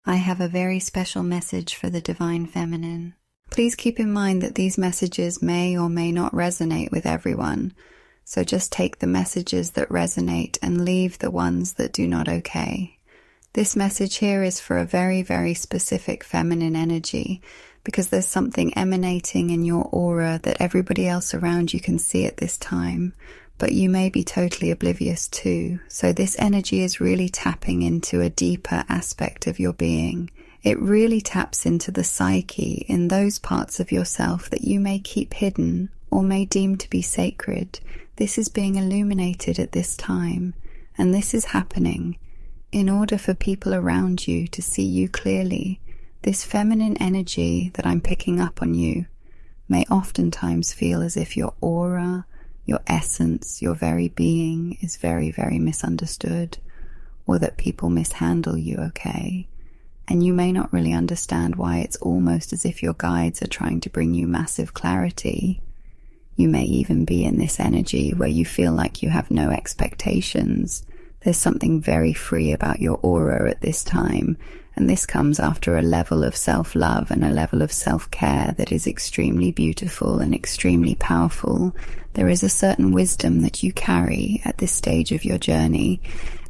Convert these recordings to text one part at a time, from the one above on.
I have a very special message for the Divine Feminine. Please keep in mind that these messages may or may not resonate with everyone, so just take the messages that resonate and leave the ones that do not. Okay. This message here is for a very, very specific feminine energy, because there's something emanating in your aura that everybody else around you can see at this time, but you may be totally oblivious to. So this energy is really tapping into a deeper aspect of your being. It really taps into the psyche in those parts of yourself that you may keep hidden or may deem to be sacred. This is being illuminated at this time, and this is happening in order for people around you to see you clearly. This feminine energy that I'm picking up on you may oftentimes feel as if your aura, your essence, your very being is very, very misunderstood, or that people mishandle you, okay? And you may not really understand why. It's almost as if your guides are trying to bring you massive clarity. You may even be in this energy where you feel like you have no expectations. There's something very free about your aura at this time, and this comes after a level of self-love and a level of self-care that is extremely beautiful and extremely powerful. There is a certain wisdom that you carry at this stage of your journey,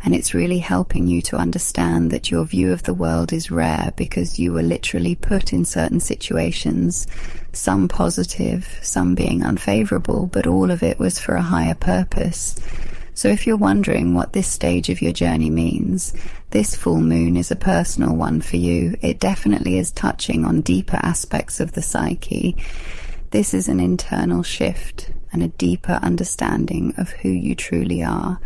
and it's really helping you to understand that your view of the world is rare because you were literally put in certain situations, some positive, some being unfavorable, but all of it was for a higher purpose. So if you're wondering what this stage of your journey means, this full moon is a personal one for you. It definitely is touching on deeper aspects of the psyche. This is an internal shift and a deeper understanding of who you truly are.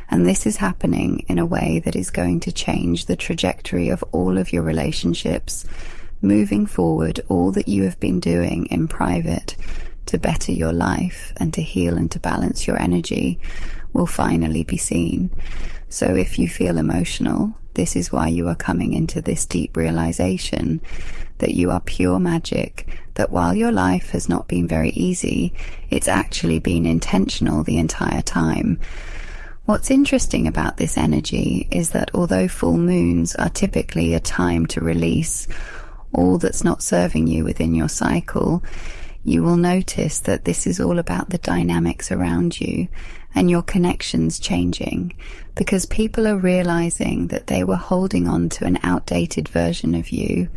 And this is happening in a way that is going to change the trajectory of all of your relationships. Moving forward, all that you have been doing in private to better your life and to heal and to balance your energy will finally be seen. So if you feel emotional, this is why you are coming into this deep realization that you are pure magic, that while your life has not been very easy, it's actually been intentional the entire time. What's interesting about this energy is that although full moons are typically a time to release all that's not serving you within your cycle, you will notice that this is all about the dynamics around you and your connections changing, because people are realizing that they were holding on to an outdated version of you,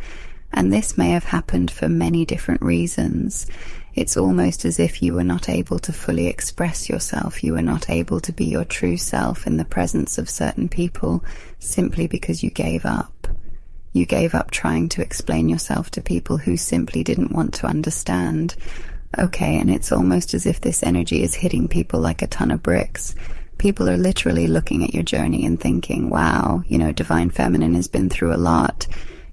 and this may have happened for many different reasons. It's almost as if you were not able to fully express yourself, you were not able to be your true self in the presence of certain people simply because you gave up. You gave up trying to explain yourself to people who simply didn't want to understand. Okay, and it's almost as if this energy is hitting people like a ton of bricks. People are literally looking at your journey and thinking, wow, Divine Feminine has been through a lot.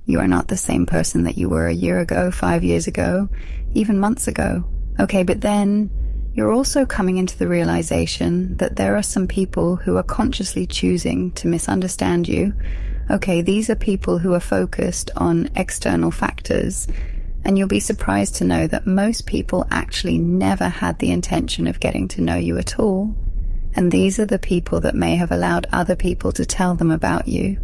You are not the same person that you were a year ago, 5 years ago, even months ago. Okay, but then you're also coming into the realization that there are some people who are consciously choosing to misunderstand you. Okay, these are people who are focused on external factors, and you'll be surprised to know that most people actually never had the intention of getting to know you at all. And these are the people that may have allowed other people to tell them about you.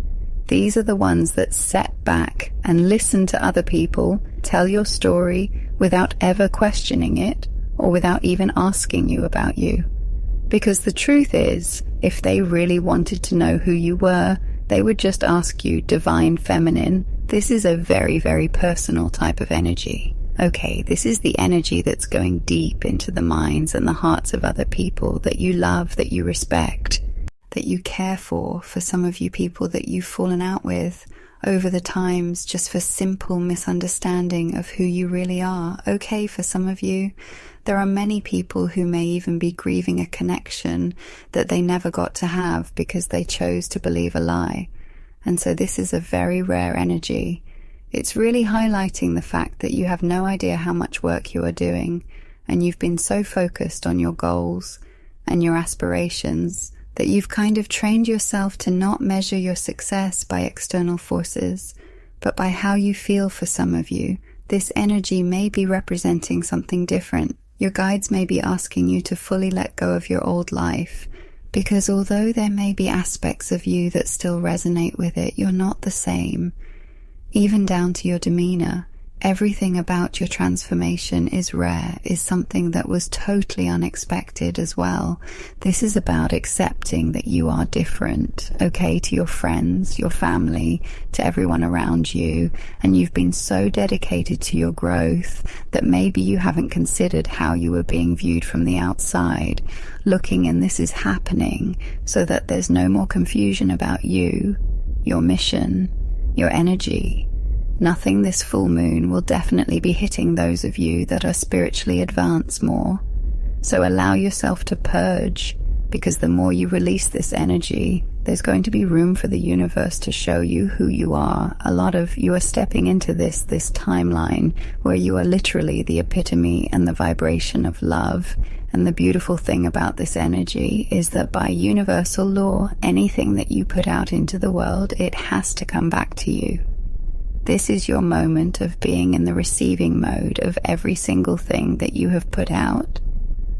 These are the ones that sat back and listened to other people tell your story without ever questioning it or without even asking you about you. Because the truth is, if they really wanted to know who you were, they would just ask you, Divine Feminine. This is a very, very personal type of energy. Okay, this is the energy that's going deep into the minds and the hearts of other people that you love, that you respect, that you care for some of you people that you've fallen out with over the times just for simple misunderstanding of who you really are. Okay, for some of you, there are many people who may even be grieving a connection that they never got to have because they chose to believe a lie. And so this is a very rare energy. It's really highlighting the fact that you have no idea how much work you are doing, and you've been so focused on your goals and your aspirations that you've kind of trained yourself to not measure your success by external forces, but by how you feel. For some of you, this energy may be representing something different. Your guides may be asking you to fully let go of your old life, because although there may be aspects of you that still resonate with it, you're not the same. even down to your demeanor. Everything about your transformation is rare, is something that was totally unexpected as well. This is about accepting that you are different, okay, to your friends, your family, to everyone around you, and you've been so dedicated to your growth that maybe you haven't considered how you were being viewed from the outside. Looking, and this is happening so that there's no more confusion about you, your mission, your energy. Nothing this full moon will definitely be hitting those of you that are spiritually advanced more. So allow yourself to purge, because the more you release this energy, there's going to be room for the universe to show you who you are. A lot of you are stepping into this timeline where you are literally the epitome and the vibration of love. And the beautiful thing about this energy is that by universal law, anything that you put out into the world, it has to come back to you. This is your moment of being in the receiving mode of every single thing that you have put out.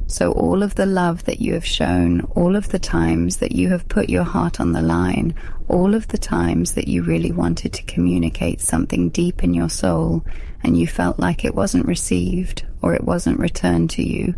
So all of the love that you have shown, all of the times that you have put your heart on the line, all of the times that you really wanted to communicate something deep in your soul and you felt like it wasn't received or it wasn't returned to you,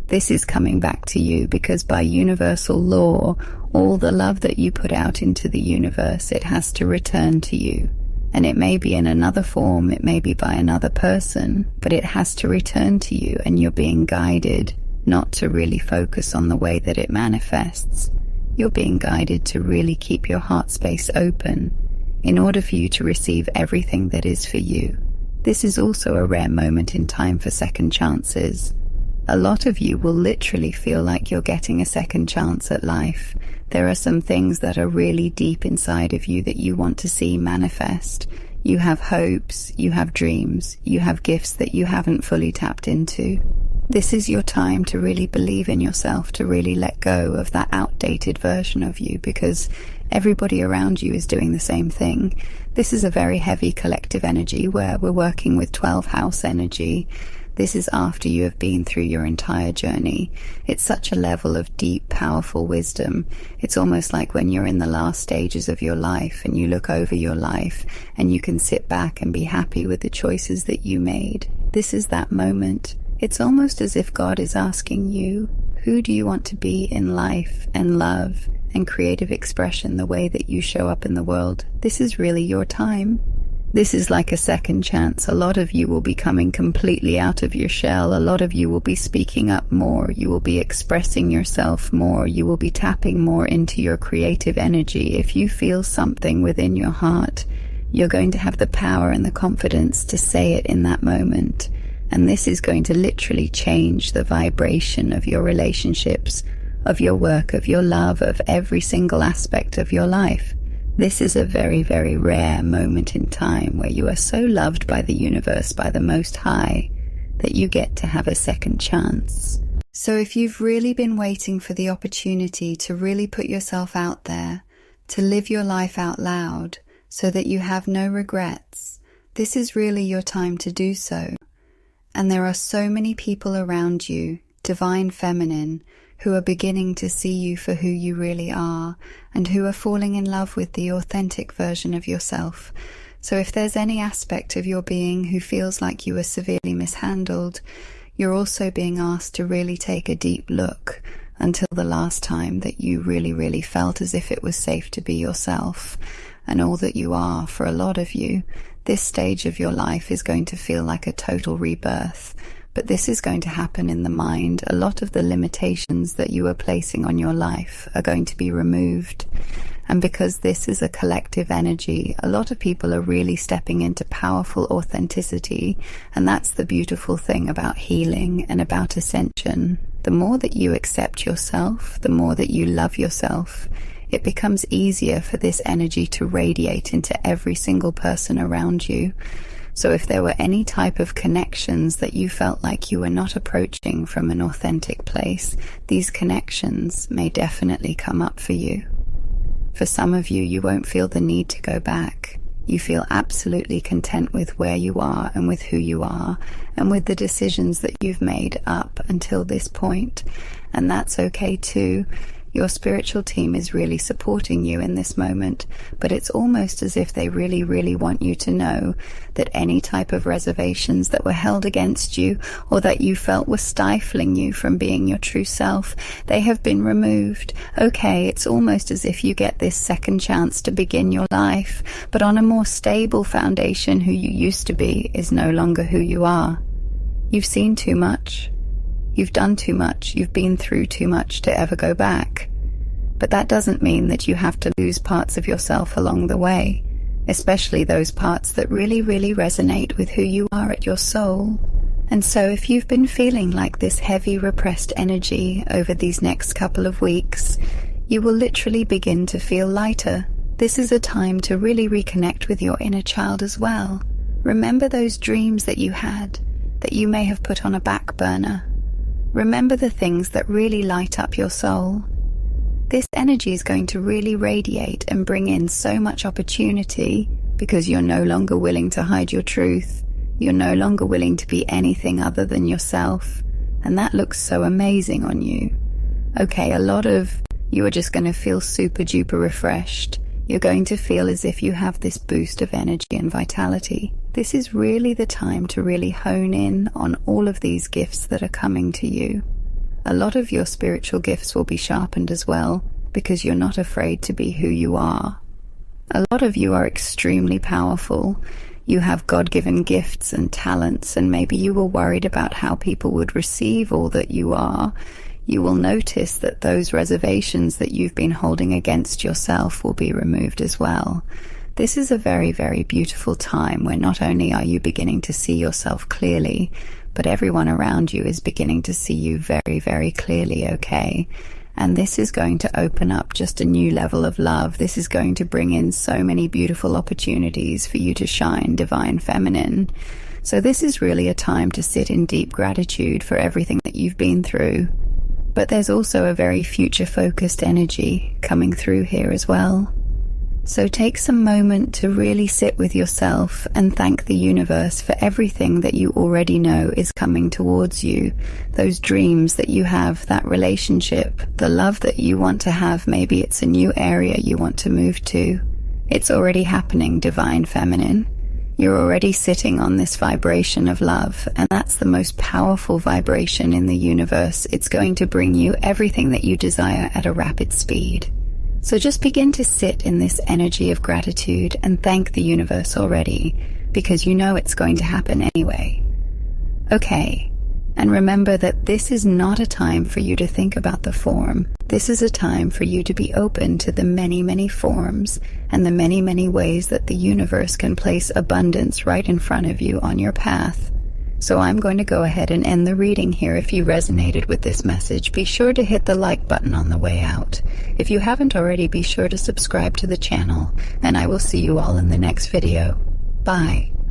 this is coming back to you, because by universal law, all the love that you put out into the universe, it has to return to you. And it may be in another form, it may be by another person, but it has to return to you, and you're being guided not to really focus on the way that it manifests. You're being guided to really keep your heart space open in order for you to receive everything that is for you. This is also a rare moment in time for second chances. A lot of you will literally feel like you're getting a second chance at life. There are some things that are really deep inside of you that you want to see manifest. You have hopes, you have dreams, you have gifts that you haven't fully tapped into. This is your time to really believe in yourself, to really let go of that outdated version of you, because everybody around you is doing the same thing. This is a very heavy collective energy where we're working with 12 house energy. This is after you have been through your entire journey. It's such a level of deep, powerful wisdom. It's almost like when you're in the last stages of your life and you look over your life and you can sit back and be happy with the choices that you made. This is that moment. It's almost as if God is asking you, who do you want to be in life and love and creative expression, the way that you show up in the world? This is really your time. This is like a second chance. A lot of you will be coming completely out of your shell. A lot of you will be speaking up more. You will be expressing yourself more. You will be tapping more into your creative energy. If you feel something within your heart, you're going to have the power and the confidence to say it in that moment. And this is going to literally change the vibration of your relationships, of your work, of your love, of every single aspect of your life. This is a very, very rare moment in time where you are so loved by the universe, by the Most High, that you get to have a second chance. So if you've really been waiting for the opportunity to really put yourself out there, to live your life out loud so that you have no regrets, this is really your time to do so. And there are so many people around you, divine feminine, who are beginning to see you for who you really are, and who are falling in love with the authentic version of yourself. So if there's any aspect of your being who feels like you were severely mishandled, you're also being asked to really take a deep look until the last time that you really, really felt as if it was safe to be yourself and all that you are. For a lot of you, this stage of your life is going to feel like a total rebirth. But this is going to happen in the mind. A lot of the limitations that you are placing on your life are going to be removed. And because this is a collective energy, a lot of people are really stepping into powerful authenticity. And that's the beautiful thing about healing and about ascension. The more that you accept yourself, the more that you love yourself, it becomes easier for this energy to radiate into every single person around you. So if there were any type of connections that you felt like you were not approaching from an authentic place, these connections may definitely come up for you. For some of you, you won't feel the need to go back. You feel absolutely content with where you are and with who you are and with the decisions that you've made up until this point. And that's okay too. Your spiritual team is really supporting you in this moment, but it's almost as if they really, really want you to know that any type of reservations that were held against you or that you felt were stifling you from being your true self, they have been removed. Okay, it's almost as if you get this second chance to begin your life, but on a more stable foundation. Who you used to be is no longer who you are. You've seen too much. You've done too much. You've been through too much to ever go back. But that doesn't mean that you have to lose parts of yourself along the way, especially those parts that really, really resonate with who you are at your soul. And so if you've been feeling like this heavy, repressed energy over these next couple of weeks, you will literally begin to feel lighter. This is a time to really reconnect with your inner child as well. Remember those dreams that you had, that you may have put on a back burner. Remember the things that really light up your soul. This energy is going to really radiate and bring in so much opportunity because you're no longer willing to hide your truth. You're no longer willing to be anything other than yourself. And that looks so amazing on you. Okay, a lot of you are just going to feel super duper refreshed. You're going to feel as if you have this boost of energy and vitality. This is really the time to really hone in on all of these gifts that are coming to you. A lot of your spiritual gifts will be sharpened as well, because you're not afraid to be who you are. A lot of you are extremely powerful. You have God-given gifts and talents, and maybe you were worried about how people would receive all that you are. You will notice that those reservations that you've been holding against yourself will be removed as well. This is a very, very beautiful time where not only are you beginning to see yourself clearly, but everyone around you is beginning to see you very, very clearly, okay? And this is going to open up just a new level of love. This is going to bring in so many beautiful opportunities for you to shine, divine feminine. So this is really a time to sit in deep gratitude for everything that you've been through. But there's also a very future-focused energy coming through here as well. So take some moment to really sit with yourself and thank the universe for everything that you already know is coming towards you. Those dreams that you have, that relationship, the love that you want to have, maybe it's a new area you want to move to. It's already happening, divine feminine. You're already sitting on this vibration of love, and that's the most powerful vibration in the universe. It's going to bring you everything that you desire at a rapid speed. So just begin to sit in this energy of gratitude and thank the universe already, because you know it's going to happen anyway. Okay, and remember that this is not a time for you to think about the form. This is a time for you to be open to the many, many forms and the many, many ways that the universe can place abundance right in front of you on your path. So I'm going to go ahead and end the reading here. If you resonated with this message, be sure to hit the like button on the way out. If you haven't already, be sure to subscribe to the channel, and I will see you all in the next video. Bye.